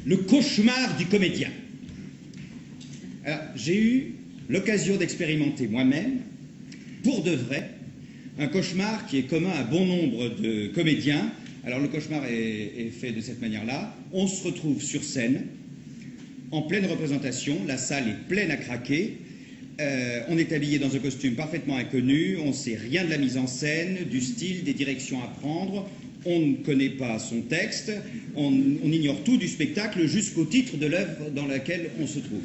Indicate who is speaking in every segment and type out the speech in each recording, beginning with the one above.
Speaker 1: le cauchemar du comédien. Alors, j'ai eu l'occasion d'expérimenter moi-même, pour de vrai, un cauchemar qui est commun à bon nombre de comédiens. Alors, le cauchemar est fait de cette manière-là. On se retrouve sur scène, en pleine représentation, la salle est pleine à craquer, on est habillé dans un costume parfaitement inconnu, on ne sait rien de la mise en scène, du style, des directions à prendre, on ne connaît pas son texte, on ignore tout du spectacle jusqu'au titre de l'œuvre dans laquelle on se trouve.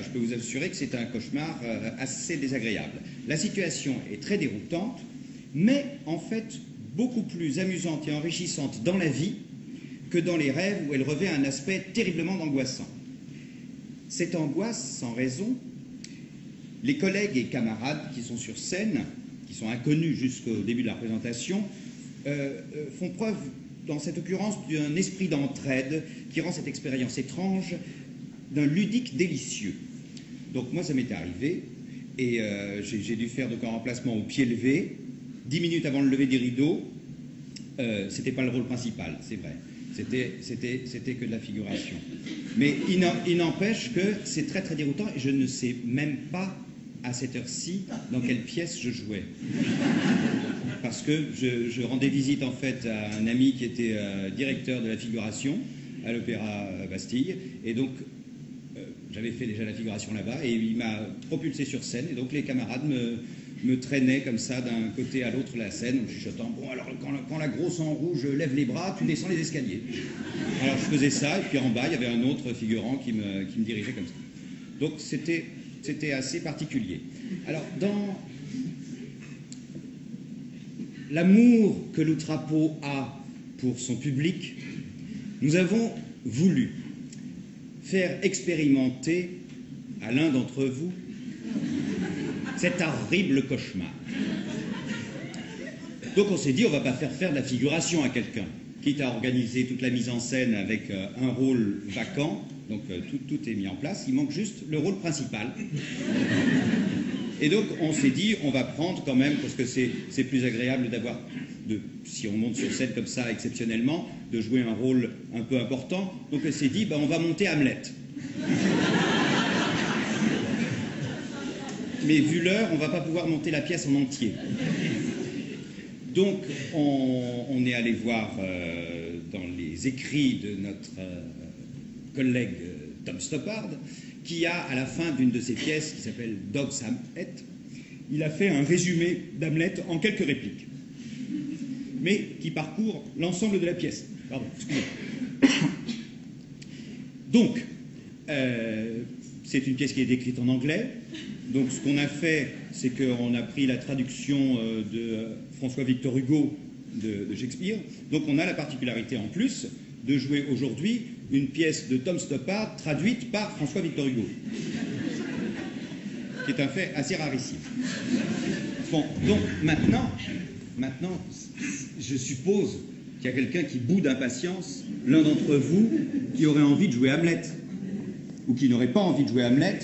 Speaker 1: Je peux vous assurer que c'est un cauchemar assez désagréable. La situation est très déroutante, mais en fait beaucoup plus amusante et enrichissante dans la vie que dans les rêves où elle revêt un aspect terriblement angoissant. Cette angoisse, sans raison, les collègues et camarades qui sont sur scène, qui sont inconnus jusqu'au début de la représentation, font preuve, dans cette occurrence, d'un esprit d'entraide qui rend cette expérience étrange d'un ludique délicieux. Donc moi, ça m'était arrivé, et j'ai dû faire donc un remplacement au pied levé, 10 minutes avant le lever des rideaux. C'était pas le rôle principal, c'est vrai. C'était que de la figuration. Mais il n'empêche que c'est très très déroutant et je ne sais même pas à cette heure-ci dans quelle pièce je jouais. Parce que je rendais visite en fait à un ami qui était directeur de la figuration à l'Opéra Bastille et donc j'avais fait déjà la figuration là-bas et il m'a propulsé sur scène et donc les camarades me traînait comme ça d'un côté à l'autre de la scène, en chuchotant, bon alors quand la grosse en rouge lève les bras, tu descends les escaliers. Alors je faisais ça, et puis en bas, il y avait un autre figurant qui me dirigeait comme ça. Donc c'était assez particulier. Alors dans l'amour que l'Outrapeau a pour son public, nous avons voulu faire expérimenter à l'un d'entre vous cet horrible cauchemar. Donc on s'est dit, on ne va pas faire de la figuration à quelqu'un, quitte à organiser toute la mise en scène avec un rôle vacant, donc tout est mis en place, il manque juste le rôle principal. Et donc on s'est dit, on va prendre quand même, parce que c'est plus agréable d'avoir, si on monte sur scène comme ça exceptionnellement, de jouer un rôle un peu important. Donc on s'est dit, on va monter Hamlet. Mais vu l'heure, on ne va pas pouvoir monter la pièce en entier. Donc, on est allé voir dans les écrits de notre collègue Tom Stoppard, qui a, à la fin d'une de ses pièces, qui s'appelle Dog's Hamlet, il a fait un résumé d'Hamlet en quelques répliques, mais qui parcourt l'ensemble de la pièce. Pardon, excusez-moi. Donc, c'est une pièce qui est écrite en anglais. Donc ce qu'on a fait, c'est qu'on a pris la traduction de François-Victor Hugo de Shakespeare. Donc on a la particularité en plus de jouer aujourd'hui une pièce de Tom Stoppard traduite par François-Victor Hugo, qui est un fait assez rarissime. Bon, donc maintenant, je suppose qu'il y a quelqu'un qui bout d'impatience, l'un d'entre vous, qui aurait envie de jouer Hamlet, ou qui n'aurait pas envie de jouer Hamlet,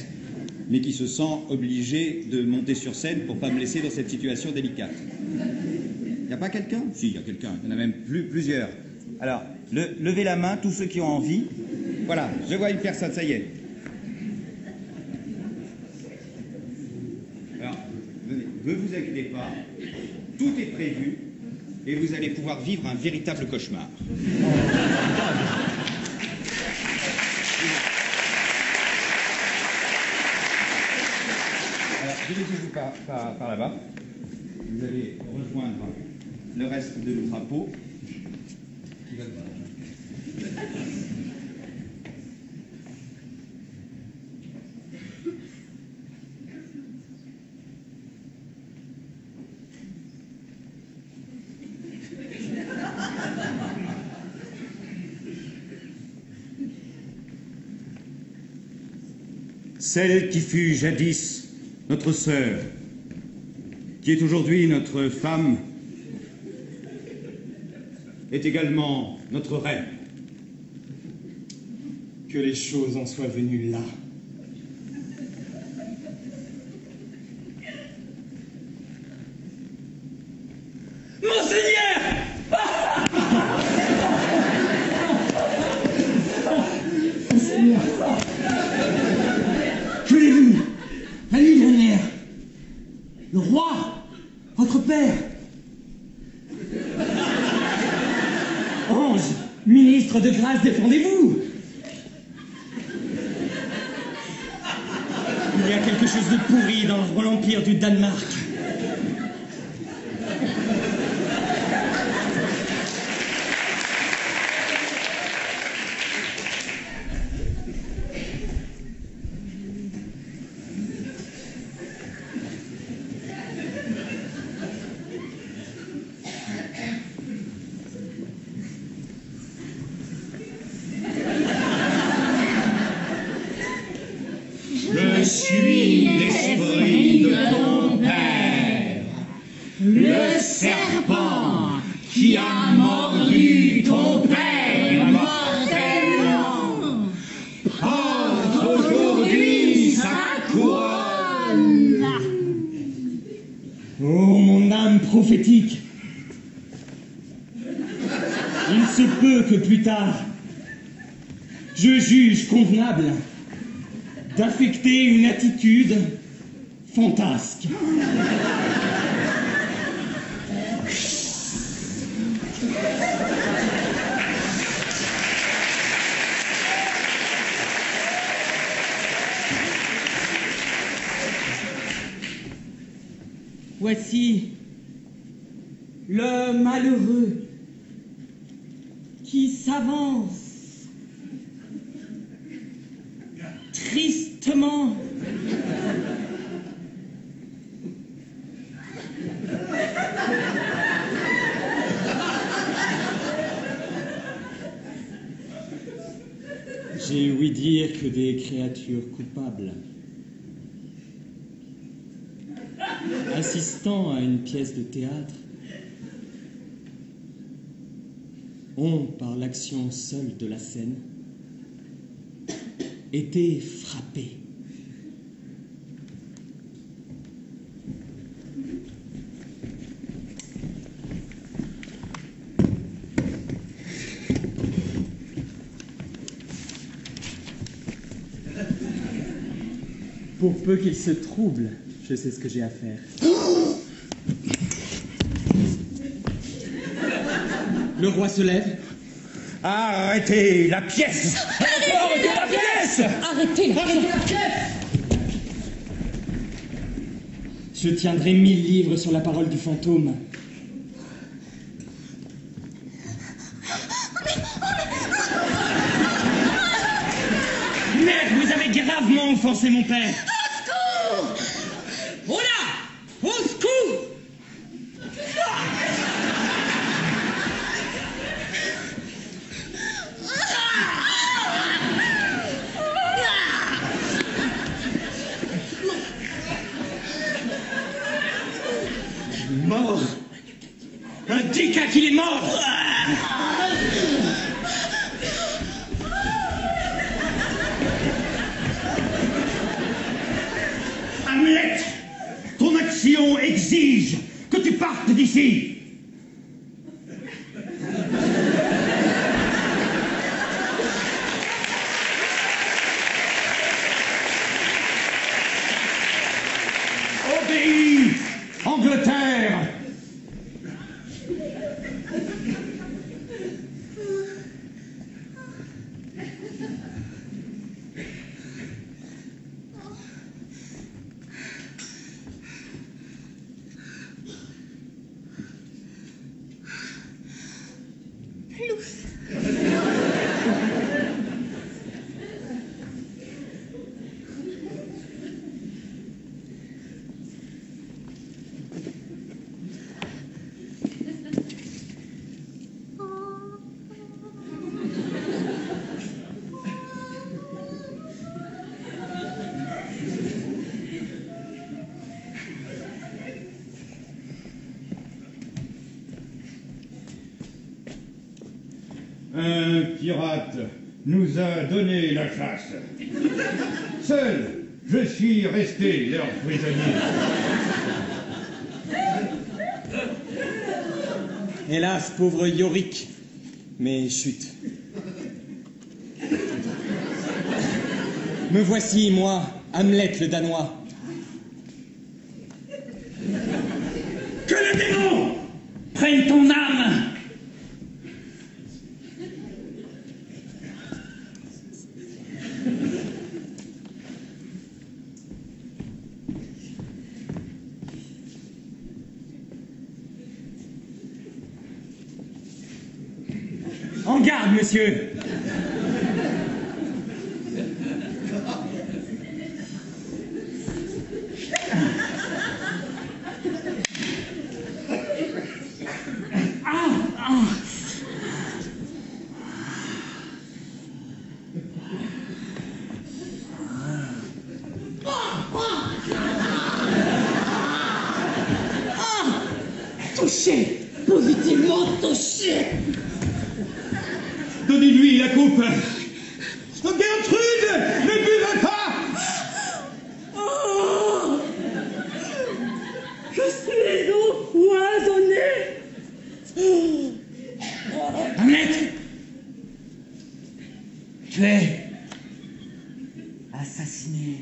Speaker 1: mais qui se sent obligé de monter sur scène pour ne pas me laisser dans cette situation délicate. Il n'y a pas quelqu'un? Si, il y a quelqu'un. Il y en a même plusieurs. Alors, levez la main, tous ceux qui ont envie. Voilà, je vois une personne, ça y est. Alors, venez, ne vous inquiétez pas, tout est prévu et vous allez pouvoir vivre un véritable cauchemar. Dirigez-vous par là-bas. Vous allez rejoindre le reste de l'Outrapeau. Qui va devant. Celle qui fut jadis notre sœur, qui est aujourd'hui notre femme, est également notre reine.
Speaker 2: Que les choses en soient venues là.
Speaker 3: Monseigneur! ange, ministre de grâce, défendez-vous. Il y a quelque chose de pourri dans l'empire du Danemark.
Speaker 1: Je suis l'esprit de ton père, le serpent qui a mordu ton père mortellement. Porte aujourd'hui sa couronne.
Speaker 3: Oh, mon âme prophétique. Il se peut que plus tard, je juge convenable d'affecter une attitude fantasque. Voici le malheureux qui s'avance tristement. J'ai ouï dire que des créatures coupables, assistant à une pièce de théâtre, ont, par l'action seule de la scène, été frappés. Pour peu qu'ils se troublent, je sais ce que j'ai à faire. Le roi se lève.
Speaker 1: Arrêtez la pièce!
Speaker 3: Arrêtez la pièce! Arrêtez la pièce! Je tiendrai 1000 livres sur la parole du fantôme. Merde, vous avez gravement offensé mon père. Au secours! Oh là! Au secours!
Speaker 1: Mort!
Speaker 3: Indique qu'il est mort!
Speaker 1: Hamlet! Ton action exige que tu partes d'ici! Obéis, Angleterre! Un pirate nous a donné la chasse. Seul, je suis resté leur prisonnier.
Speaker 3: Hélas, pauvre Yorick, mais chut. Me voici, moi, Hamlet le Danois.
Speaker 1: Que le démon
Speaker 3: Prenne ton âme! En garde, monsieur.
Speaker 4: Touché, positivement touché.
Speaker 3: Donnez-lui la coupe. Gertrude, ne buvez pas.
Speaker 4: Oh, je suis empoisonné.
Speaker 3: Hamlet, tu es assassiné.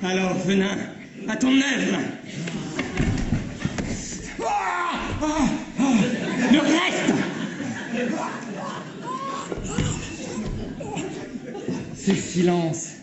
Speaker 3: Alors, venin, à ton œuvre. Le reste, c'est silence.